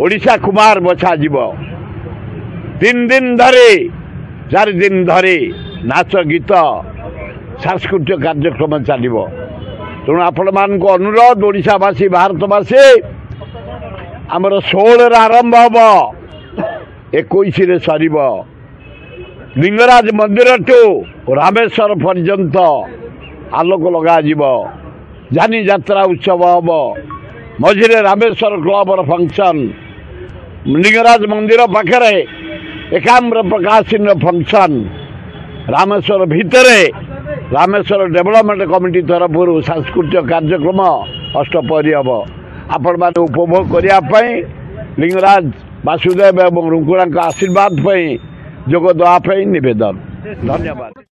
ओडिशा कुमार बछा जीव 3 दिन धरी 4 दिन धरी नाच गीत सांस्कृतिक कार्यक्रम चलो तेणु आपण मान अनुरोध ओडिशावासी भारतवासी आमर 16 आरंभ हम 21 सर लिंगराज मंदिर टू रामेश्वर पर्यंत आलोक लगा जानी यात्रा उत्सव हम मझे रामेश्वर क्लबर फंक्शन लिंगराज मंदिर पाखे एकाम्र प्रकाशन फंक्शन रामेश्वर भितर रामेश्वर डेवलपमेंट कमिटी तरफ सांस्कृतिक कार्यक्रम अष्टपहरी हम आपण मैंने उपभोग करने लिंगराज वासुदेव और रुंकुड़ा आशीर्वाद जोग देवाई निवेदन। धन्यवाद।